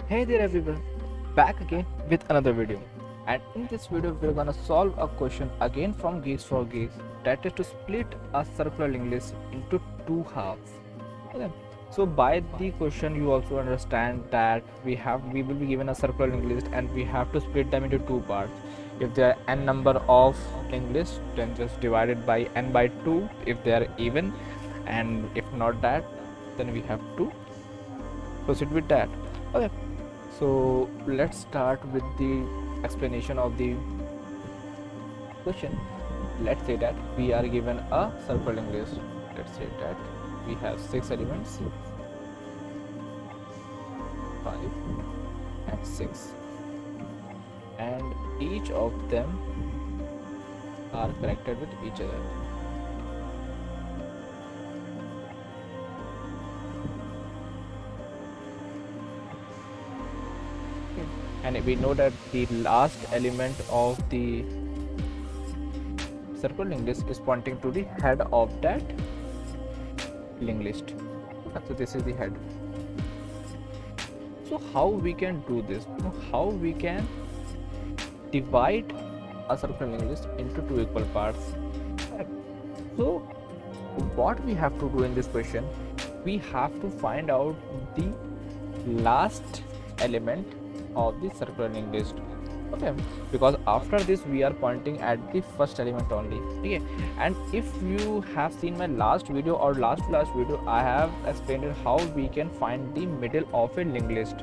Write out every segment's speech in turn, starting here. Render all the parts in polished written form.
Hey there everyone, back again with another video. And in this video we're gonna solve a question again from Geeks for Geeks, that is to split a circular linked list into two halves. Okay. So by the question you also understand that we will be given a circular linked list and we have to split them into two parts. If there are n number of linked lists, then just divide it by n by 2 if they are even, and if not that, then we have to proceed with that. Okay, so let's start with the explanation of the question. Let's say that we are given a circular linked list. Let's say that we have 6 elements, 5 and 6, and each of them are connected with each other. And we know that the last element of the circular linked list is pointing to the head of that linked list. So this is the head. So how we can do this? How we can divide a circular linked list into two equal parts? So what we have to do in this question, we have to find out the last element of the circular linked list. Okay, because after this we are pointing at the first element only. Okay, and if you have seen my last video or last video, I have explained how we can find the middle of a linked list.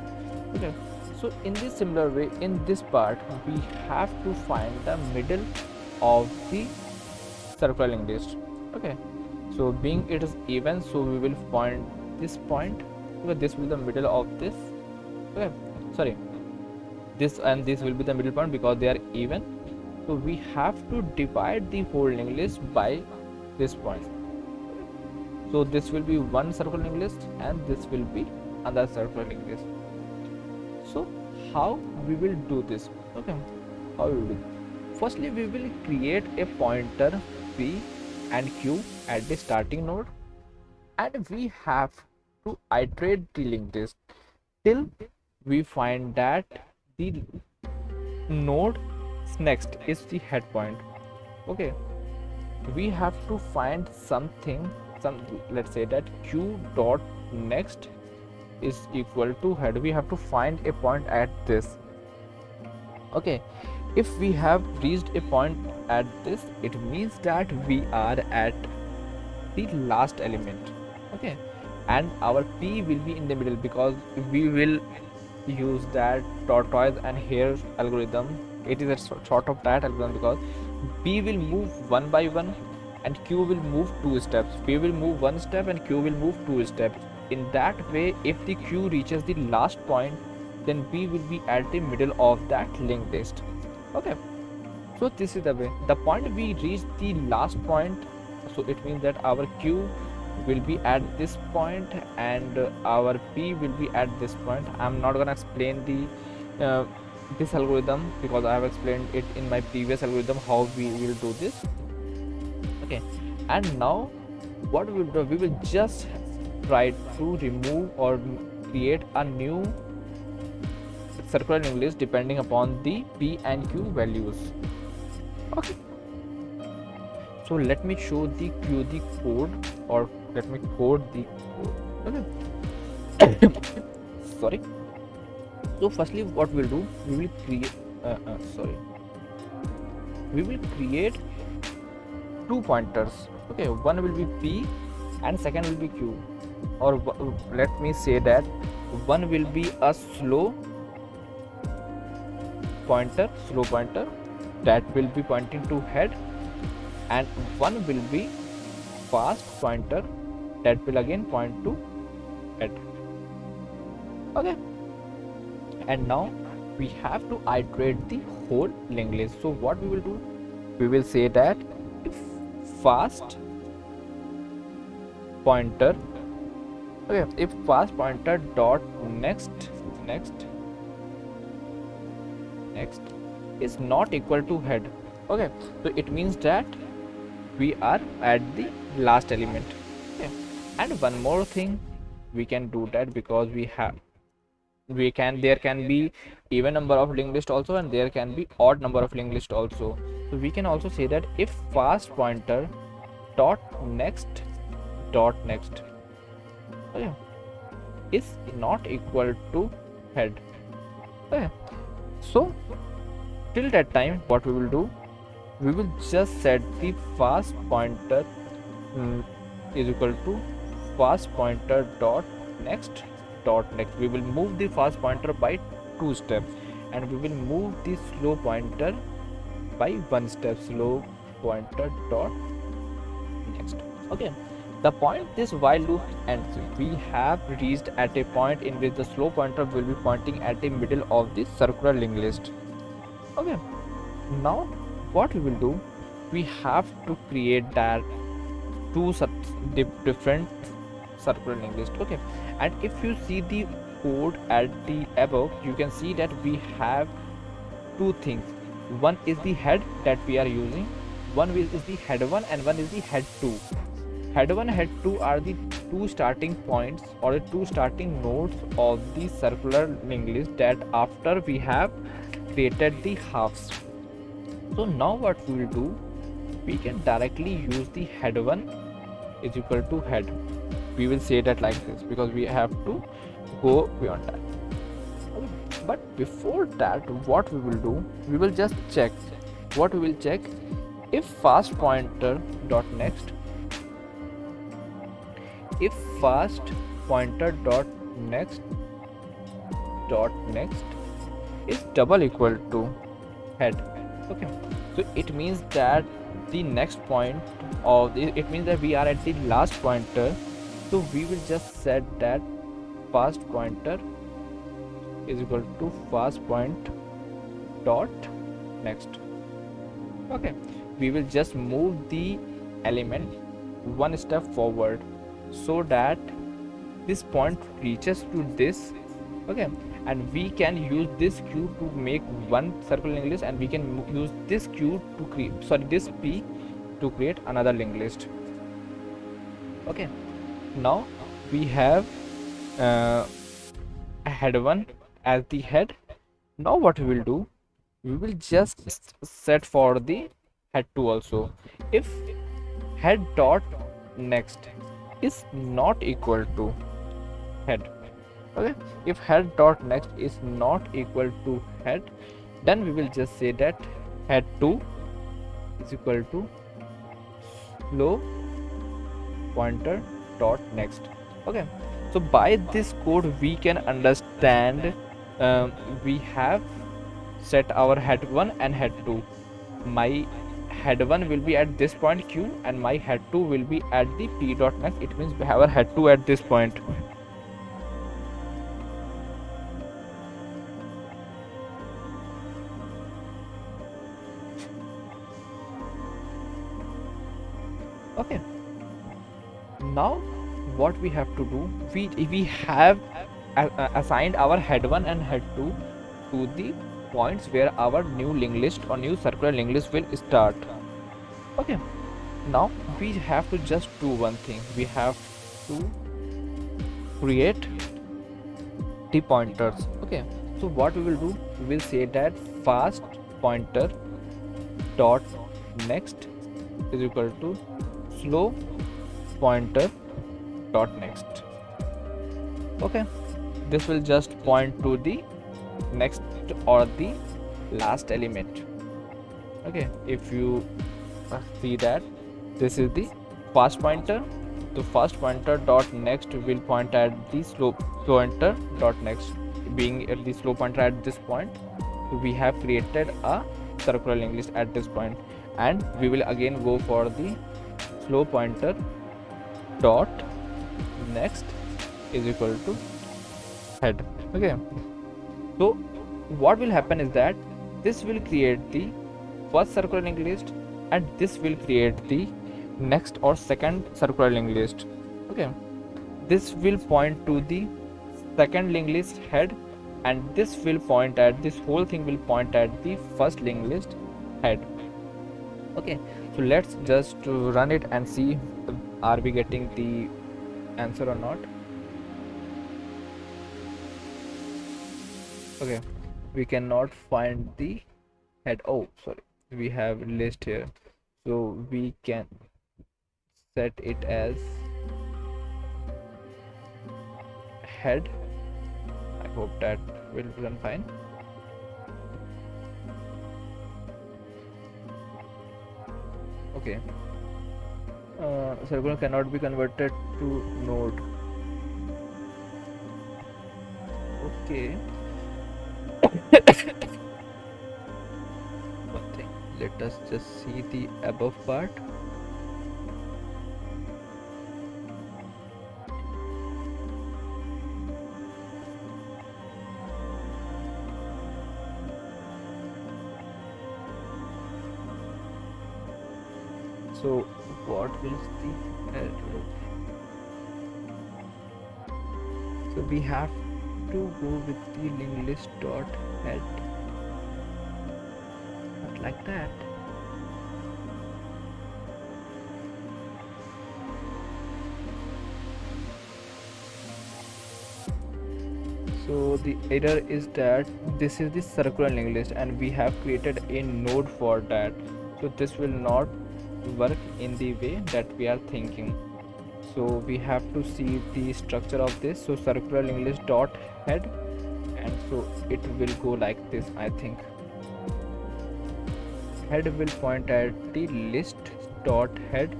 Okay, so in this similar way, in this part we have to find the middle of the circular linked list. Okay, so being it is even, so we will find this point, because this will be the middle of this. Okay, sorry, this and this will be the middle point because they are even. So we have to divide the whole linked list by this point. So this will be one circular linked list and this will be another circular linked list. So how we will do this? Okay, how we will do? Firstly, we will create a pointer p and q at the starting node, and we have to iterate the linked list till we find that the node next is the head point. Okay, we have to find something, let's say that q dot next is equal to head. We have to find a point at this. Okay, if we have reached a point at this, it means that we are at the last element. Okay, and our p will be in the middle because we will use that tortoise and hare algorithm. It is a sort of that algorithm because p will move one by one and q will move two steps. P will move one step and q will move two steps. In that way, if the q reaches the last point, then p will be at the middle of that linked list. Okay, so this is the way. The point we reach the last point, so it means that our q will be at this point and our p will be at this point. I'm not gonna explain the this algorithm because I have explained it in my previous algorithm how we will do this. Okay, and now what we will do, we will just try to remove or create a new circular linked list depending upon the p and q values. Okay, so let me show the code, or let me code the code. Okay. Sorry. So firstly what we'll do, we will create we will create two pointers. Okay, one will be p and second will be q, or let me say that one will be a slow pointer that will be pointing to head, and one will be fast pointer that will again point to head. Okay, and now we have to iterate the whole linked list. So what we will do, we will say that if fast pointer, okay, if fast pointer dot next is not equal to head. Okay, so it means that we are at the last element. Okay, and one more thing, we can do that because we have there can be even number of linked list also, and there can be odd number of linked list also. So we can also say that if fast pointer dot next okay, is not equal to head. Okay, so till that time what we will do, we will just set the fast pointer is equal to fast pointer dot next. We will move the fast pointer by 2 steps, and we will move the slow pointer by 1 step. Slow pointer dot next. Okay, the point this while loop ends, we have reached at a point in which the slow pointer will be pointing at the middle of the circular linked list. Okay, now what we will do, we have to create that two different circular linked list. Okay, and if you see the code at the above, you can see that we have two things. One is the head that we are using, one is the head 1, and one is the head 2. Head 1 and head 2 are the two starting points or the two starting nodes of the circular linked list that after we have created the halves. So now what we will do, we can directly use the head 1 is equal to head. We will say that like this because we have to go beyond that. Okay. But before that, what we will do, we will just check. What we will check, if fast pointer dot next, if fast pointer dot next is double equal to head. Okay, so it means that the next point of the, it means that we are at the last pointer. So we will just set that fast pointer is equal to fast point dot next. Okay, we will just move the element 1 step forward so that this point reaches to this. Okay, and we can use this q to make one circular linked list, and we can use this q to create, this p to create another linked list. Okay, now we have head 1 as the head. Now what we will do, we will just set for the head 2 also. If head dot next is not equal to head, okay, if head dot next is not equal to head, then we will just say that head 2 is equal to slow pointer dot next. Okay, so by this code we can understand we have set our head 1 and head 2. My head 1 will be at this point q, and my head 2 will be at the p dot next. It means we have our head 2 at this point. Okay, now what we have to do, we have assigned our head 1 and head 2 to the points where our new linked list or new circular linked list will start. Okay, now we have to just do one thing. We have to create the pointers. Okay, so what we will do, we will say that fast pointer dot next is equal to slow pointer dot next. Okay, this will just point to the next or the last element. Okay, if you see that this is the fast pointer, the fast pointer dot next will point at the slow pointer dot next. Being at the slow pointer at this point, we have created a circular linked list at this point, and we will again go for the slow pointer dot next is equal to head. Okay, so what will happen is that this will create the first circular linked list, and this will create the next or second circular linked list. Okay, this will point to the second linked list head, and this will point at, this whole thing will point at the first linked list head. Okay, so let's just run it and see are we getting the answer or not. Okay, we cannot find the head. Oh, sorry, we have list here, so we can set it as head. I hope that will run fine. Okay, circle cannot be converted to node. Okay, one thing, let us just see the above part. So what is the head? So we have to go with the linked list dot head, not like that. So the error is that this is the circular linked list and we have created a node for that, so this will not work in the way that we are thinking. So we have to see the structure of this. So circular linked list dot head, and so it will go like this. I think head will point at the list dot head.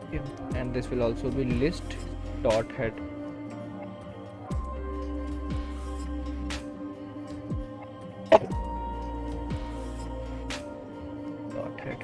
Okay. And this will also be list dot head. Dot head.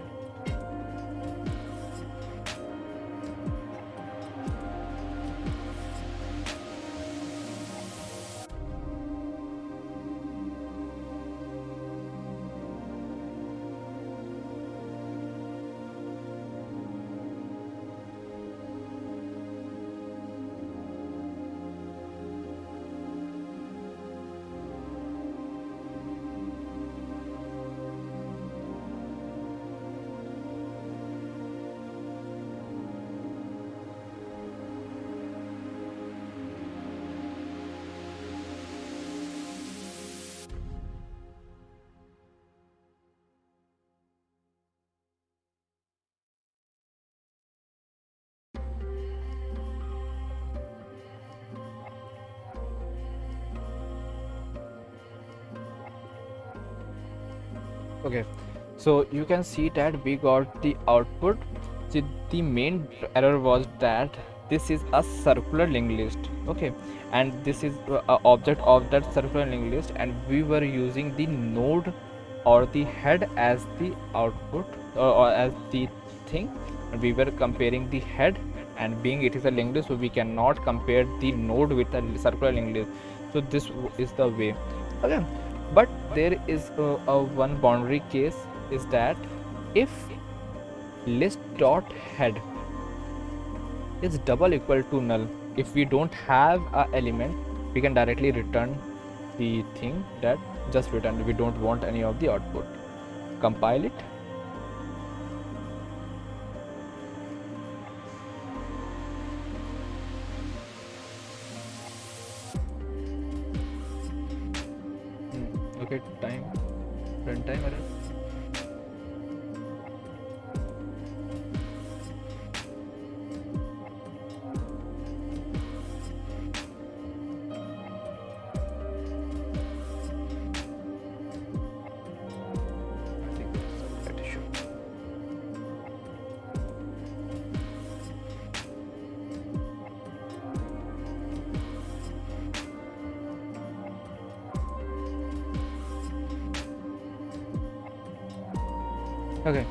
Okay, so you can see that we got the output. So the main error was that this is a circular linked list. Okay, and this is a object of that circular linked list, and we were using the node or the head as the output, or as the thing. We were comparing the head, and being it is a linked list, so we cannot compare the node with a circular linked list. So this is the way. Okay, but there is a one boundary case, is that if list dot head is double equal to null, if we don't have a element, we can directly return the thing that just returned. We don't want any of the output. Compile it. Okay, time, runtime error. I think it's some slight issue. Okay,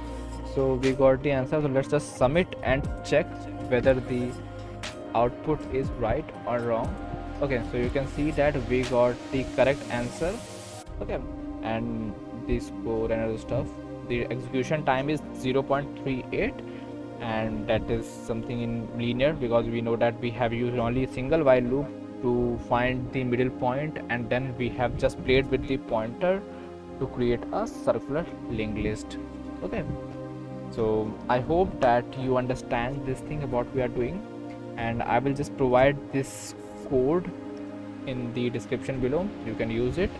so we got the answer. So let's just submit and check whether the output is right or wrong. Okay, so you can see that we got the correct answer. Okay, and the score and other stuff. The execution time is 0.38, and that is something in linear, because we know that we have used only a single while loop to find the middle point, and then we have just played with the pointer to create a circular linked list. Okay, so I hope that you understand this thing about we are doing, and I will just provide this code in the description below. You can use it.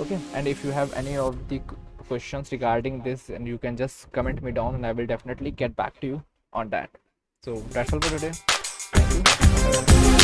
Okay, and if you have any of the questions regarding this, and you can just comment me down and I will definitely get back to you on that. So that's all for today. Thank you.